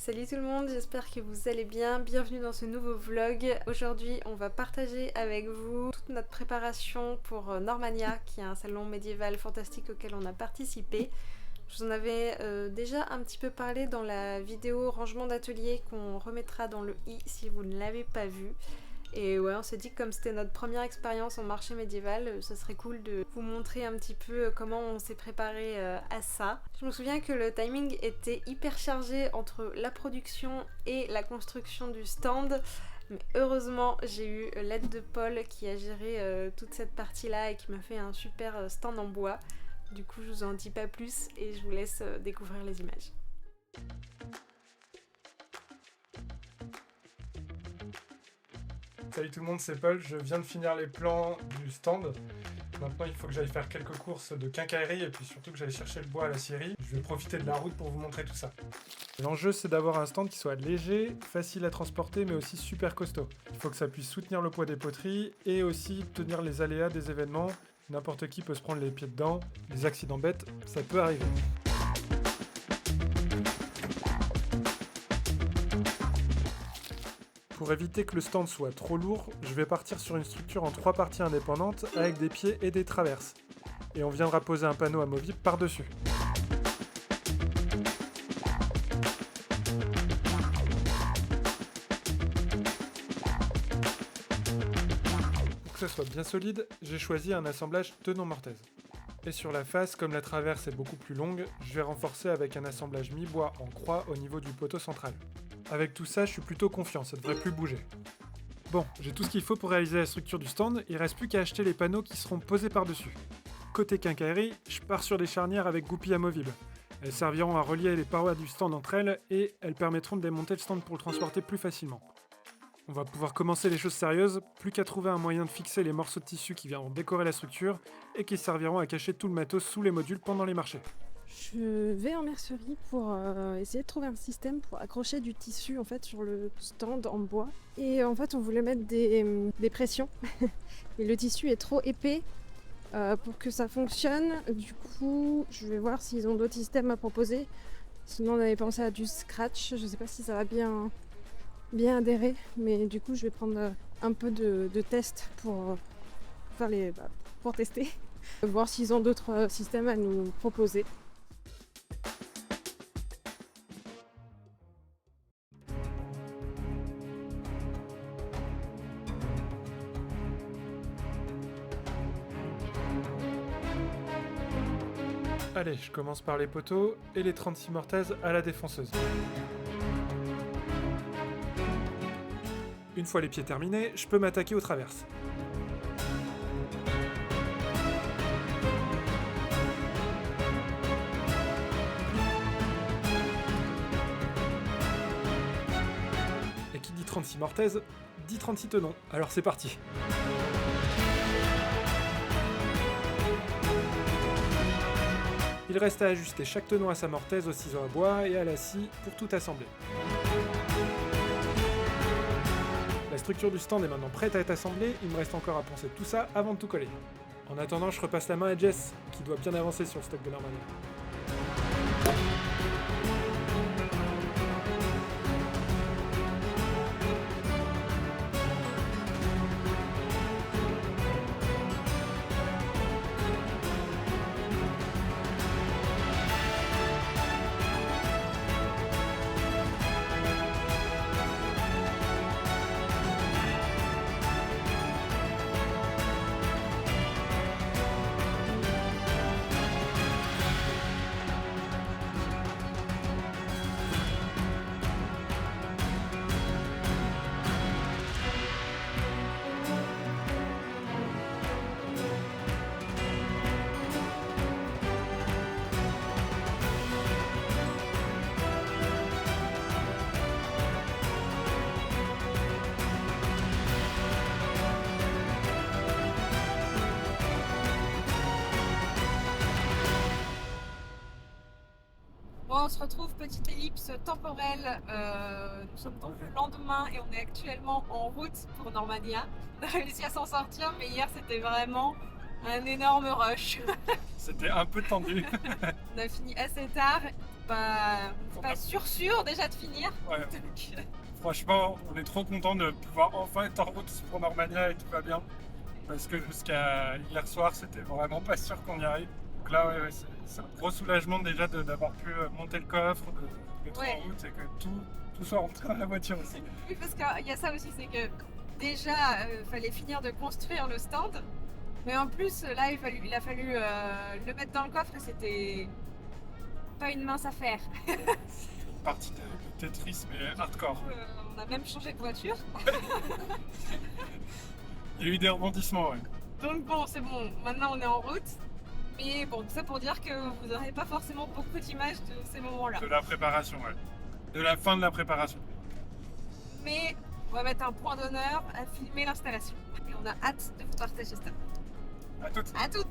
Salut tout le monde, j'espère que vous allez bien, bienvenue dans ce nouveau vlog. Aujourd'hui on va partager avec vous toute notre préparation pour Normania, qui est un salon médiéval fantastique auquel on a participé. Je vous en avais déjà un petit peu parlé dans la vidéo rangement d'atelier qu'on remettra dans le i si vous ne l'avez pas vue. Et ouais, on s'est dit que comme c'était notre première expérience en marché médiéval, ce serait cool de vous montrer un petit peu comment on s'est préparé à ça. Je me souviens que le timing était hyper chargé entre la production et la construction du stand. Mais heureusement, j'ai eu l'aide de Paul qui a géré toute cette partie-là et qui m'a fait un super stand en bois. Du coup, je vous en dis pas plus et je vous laisse découvrir les images. Salut tout le monde, c'est Paul, je viens de finir les plans du stand. Maintenant il faut que j'aille faire quelques courses de quincaillerie et puis surtout que j'aille chercher le bois à la scierie. Je vais profiter de la route pour vous montrer tout ça. L'enjeu c'est d'avoir un stand qui soit léger, facile à transporter mais aussi super costaud. Il faut que ça puisse soutenir le poids des poteries et aussi tenir les aléas des événements. N'importe qui peut se prendre les pieds dedans, les accidents bêtes, ça peut arriver. Pour éviter que le stand soit trop lourd, je vais partir sur une structure en 3 parties indépendantes avec des pieds et des traverses. Et on viendra poser un panneau amovible par-dessus. Pour que ce soit bien solide, j'ai choisi un assemblage tenon-mortaise. Et sur la face, comme la traverse est beaucoup plus longue, je vais renforcer avec un assemblage mi-bois en croix au niveau du poteau central. Avec tout ça, je suis plutôt confiant, ça devrait plus bouger. Bon, j'ai tout ce qu'il faut pour réaliser la structure du stand, il reste plus qu'à acheter les panneaux qui seront posés par-dessus. Côté quincaillerie, je pars sur des charnières avec goupilles amovibles. Elles serviront à relier les parois du stand entre elles et elles permettront de démonter le stand pour le transporter plus facilement. On va pouvoir commencer les choses sérieuses, plus qu'à trouver un moyen de fixer les morceaux de tissu qui viendront décorer la structure et qui serviront à cacher tout le matos sous les modules pendant les marchés. Je vais en mercerie pour essayer de trouver un système pour accrocher du tissu en fait sur le stand en bois. Et en fait on voulait mettre des pressions et le tissu est trop épais pour que ça fonctionne. Du coup je vais voir s'ils ont d'autres systèmes à proposer. Sinon on avait pensé à du scratch, je sais pas si ça va bien adhérer, mais du coup je vais prendre un peu de test pour faire pour tester, voir s'ils ont d'autres systèmes à nous proposer. Allez, je commence par les poteaux et les 36 mortaises à la défonceuse. Une fois les pieds terminés, je peux m'attaquer aux traverses. Et qui dit 36 mortaises, dit 36 tenons. Alors c'est parti. Il reste à ajuster chaque tenon à sa mortaise au ciseau à bois et à la scie pour tout assembler. La structure du stand est maintenant prête à être assemblée, il me reste encore à poncer tout ça avant de tout coller. En attendant, je repasse la main à Jess, qui doit bien avancer sur le stock de Normania. Bon, on se retrouve, petite ellipse temporelle. Nous sommes donc le lendemain et on est actuellement en route pour Normania. On a réussi à s'en sortir, mais hier c'était vraiment un énorme rush. C'était un peu tendu. On a fini assez tard pas sûr déjà de finir. Ouais. Franchement, on est trop content de pouvoir enfin être en route pour Normania et tout va bien. Parce que jusqu'à hier soir, c'était vraiment pas sûr qu'on y arrive. Donc là, ouais, c'est un gros soulagement déjà d'avoir pu monter le coffre, d'être en route et que tout soit rentré dans la voiture aussi. Oui, parce qu'il y a ça aussi, c'est que déjà, fallait finir de construire le stand. Mais en plus, là, il a fallu le mettre dans le coffre et c'était pas une mince affaire. Une partie de Tetris, mais hardcore. On a même changé de voiture. Il y a eu des rebondissements, ouais. Donc bon, c'est bon, maintenant on est en route. Mais bon, tout ça pour dire que vous n'aurez pas forcément beaucoup d'images de ces moments-là. De la préparation, ouais. De la fin de la préparation. Mais on va mettre un point d'honneur à filmer l'installation. Et on a hâte de vous partager ça. À toutes. À toutes.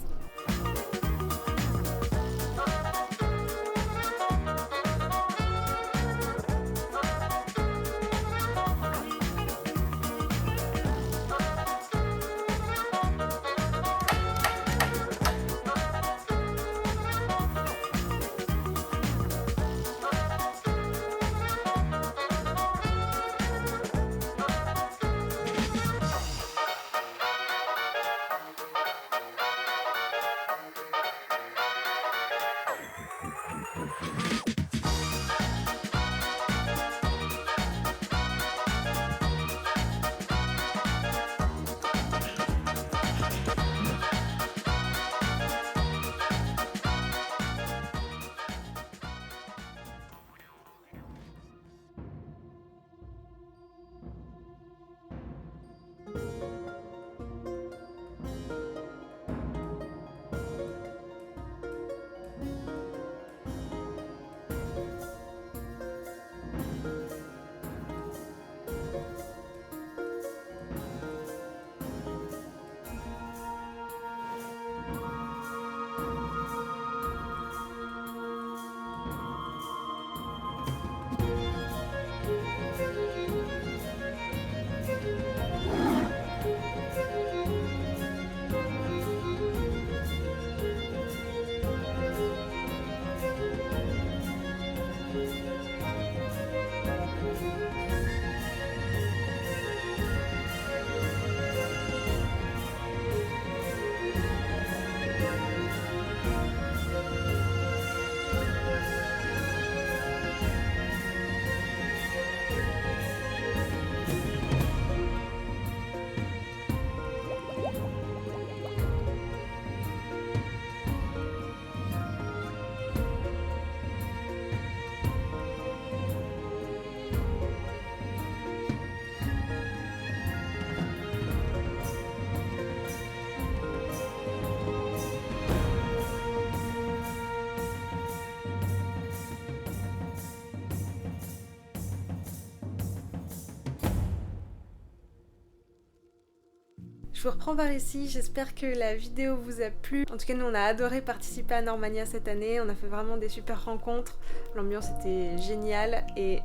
Je vous reprends par ici, j'espère que la vidéo vous a plu. En tout cas, nous on a adoré participer à Normania cette année, on a fait vraiment des super rencontres, l'ambiance était géniale et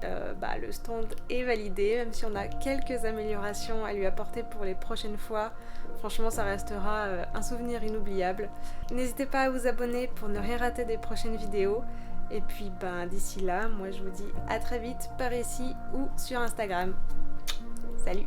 le stand est validé, même si on a quelques améliorations à lui apporter pour les prochaines fois. Franchement, ça restera un souvenir inoubliable. N'hésitez pas à vous abonner pour ne rien rater des prochaines vidéos. Et puis d'ici là, moi je vous dis à très vite par ici ou sur Instagram. Salut!